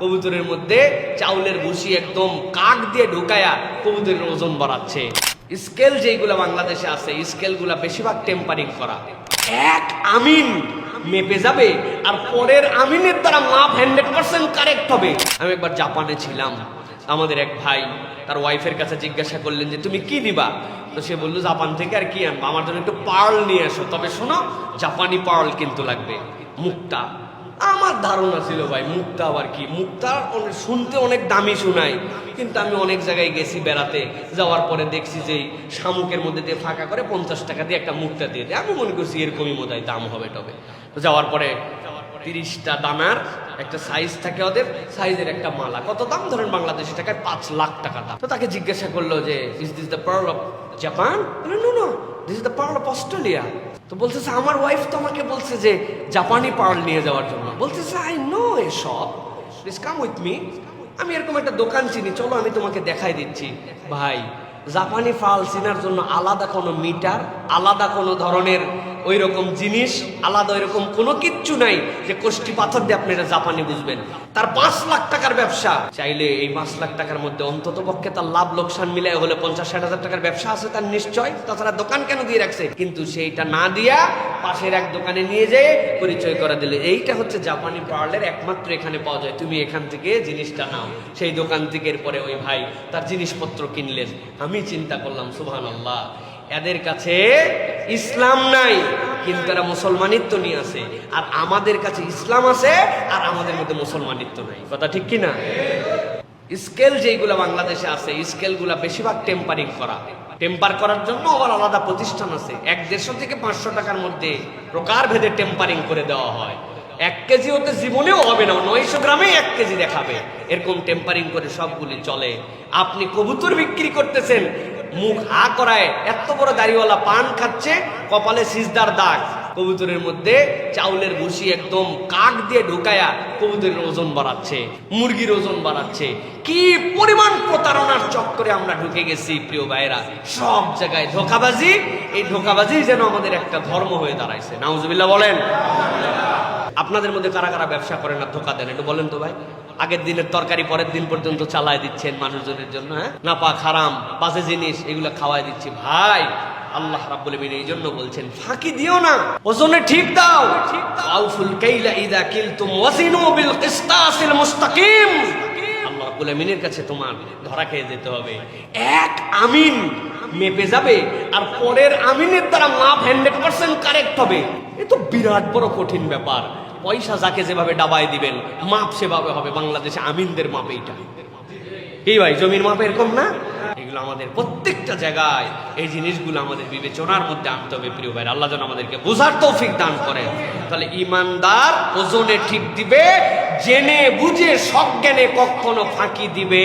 কবুতরের মধ্যে চাউলের ভুসি একদম কাক দিয়ে ঢুকায়া কবুতরের ওজন বাড়াচ্ছে। স্কেল যেগুলো বাংলাদেশে আছে, স্কেলগুলা বেশিরভাগ টেম্পারিং করা। এক আমিন মেপে যাবে আর পরের আমিনের দ্বারা মাপ 100% কারেক্ট হবে। আমি একবার জাপানে ছিলাম, আমাদের এক ভাই তার ওয়াইফের কাছে জিজ্ঞাসা করলেন যে তুমি কি দিবা, তো সে বললো জাপান থেকে আর কি আনবো, আমার জন্য একটু পার্ল নিয়ে আসো, তবে শোনো জাপানি পার্ল কিন্তু লাগবে, মুক্তা। আমার ধারণা ছিল ভাই মুক্তা আবার কি, মুক্তা শুনতে অনেক দামি শোনায়, কিন্তু আমি অনেক জায়গায় গেছি বেড়াতে, যাওয়ার পরে দেখছি যে শামুকের মধ্যে দিয়ে ফাঁকা করে 50 টাকা দিয়ে একটা মুক্তা দিয়ে দেয়। আমি মনে করছি এরকমই বোধহয় দাম হবে। তবে তো যাওয়ার পরে 30টা দানার একটা সাইজ থাকে, ওদের সাইজের একটা মালা, কত দাম ধরেন বাংলাদেশি টাকায় 5 লাখ টাকা দাম। তো তাকে জিজ্ঞাসা করলো যে is this the pearl of Japan? No no, this is the pearl of Australia. তো বলতেছে আমার ওয়াইফ তো আমাকে বলছে যে জাপানি পার্ল নিয়ে যাওয়ার জন্য। বলতেছে I know a shop, please come with me, আমি এরকম একটা দোকান চিনি, চলো আমি তোমাকে দেখাই দিচ্ছি। ভাই জাপানি পার্ল চিনার জন্য আলাদা কোনো মিটার, আলাদা কোনো ধরনের ওই রকম জিনিস, আলাদা ওই রকম কোনো কিচ্ছু নাই যে কোষ্টি পাথর দিয়ে আপনি এটা জাপানি বুঝবেন। তার 5 লাখ টাকার ব্যবসা, চাইলে এই 5 লাখ টাকার মধ্যে অন্তত পক্ষে তার লাভ লোকসান মিলে হলে 50-60 হাজার টাকার ব্যবসা আছে তার নিশ্চয়, তাছাড়া দোকান কেন দিয়ে রাখছে? কিন্তু সেইটা না দিয়া পাশের এক দোকানে নিয়ে যেয়ে পরিচয় করে দিলে এইটা হচ্ছে জাপানি পার্লের একমাত্র এখানে পাওয়া যায়, তুমি এখান থেকে জিনিসটা নাও। সেই দোকান থেকে এরপরে ওই ভাই তার জিনিসপত্র কিনলেন। আমি চিন্তা করলাম সুবহানাল্লাহ, এদের কাছে ইসলাম নাই কিন্তু এরা মুসলমানিত্ব নিয়ে আছে, আর আমাদের কাছে ইসলাম আছে আর আমাদের মধ্যে মুসলমানিত্ব নাই। কথা ঠিক কিনা? স্কেল যেগুলো বাংলাদেশে আছে, স্কেলগুলা বেশিরভাগ টেম্পারিং করা। টেম্পার করার জন্য আবার আলাদা প্রতিষ্ঠান আছে, 150 থেকে 500 টাকার মধ্যে প্রকার ভেদে টেম্পারিং করে দেওয়া হয়। 1 কেজি হতে জীবনেও হবে না, 900 গ্রামে 1 কেজি দেখাবে, এরকম টেম্পারিং করে সবগুলি চলে। আপনি কবুতর বিক্রি করতেছেন, মুখ হা করায়, এত বড় দাড়িওয়ালা পান খাচ্ছে, কপালে সিজদার দাগ, কবুতরের মধ্যে চাউলের ভুসি একদম কাক দিয়ে ঢুকায়া কবুতরের ওজন বাড়াচ্ছে, মুরগির ওজন বাড়াচ্ছে। কি পরিমাণ প্রতারণার চক্করে আমরা ঢুকে গেছি প্রিয় ভাইরা, সব জায়গায় ধোঁকাবাজি। এই ধোঁকাবাজি যেন আমাদের একটা ধর্ম হয়ে দাঁড়াইছে। নাউজুবিল্লাহ বলেন। আপনাদের মধ্যে কারা কারা ব্যবসা করেন আর ধোঁকা দেন একটু বলেন তো ভাই। আগের দিনের তরকারি পরের দিন পর্যন্ত চালায় দিচ্ছেন মানুষজনের জন্য, হ্যাঁ, নাপাক হারাম বাজে জিনিস এগুলো খাওয়াই দিচ্ছি। ভাই আল্লাহ রাব্বুল আলামিন এই জন্য বলছেন ফাঁকি দিও না, ওজনে ঠিক দাও। আউফুল কাইলা ইযা কিলতুম ওয়াজিনু বিল কিসতাসিল মুস্তাকিম। আল্লাহ রাব্বুল আলামিনের কাছে তোমার ধরা খেয়ে যেতে হবে। এক আমিন মেপে যাবে আর পরের আমিনের দ্বারা মাপ 100% কারেক্ট হবে। এ তো বিরাট বড় কঠিন ব্যাপার। পয়সা যাকে যেভাবে ডাবায় দিবেন মাপ সেভাবে হবে। বাংলাদেশে আমিনদের মাপ এইটা কি ভাই, জমির মাপ এরকম না? এগুলো আমাদের প্রত্যেকটা জায়গায় এই জিনিসগুলো আমাদের বিবেচনার মধ্যে আনতে হবে প্রিয় ভাই। আল্লাহ যেন আমাদেরকে বোঝার তৌফিক দান করেন। তাহলে ইমানদার ওজনে ঠিক দিবে, জেনে বুঝে সজ্ঞানে কখনো ফাঁকি দিবে।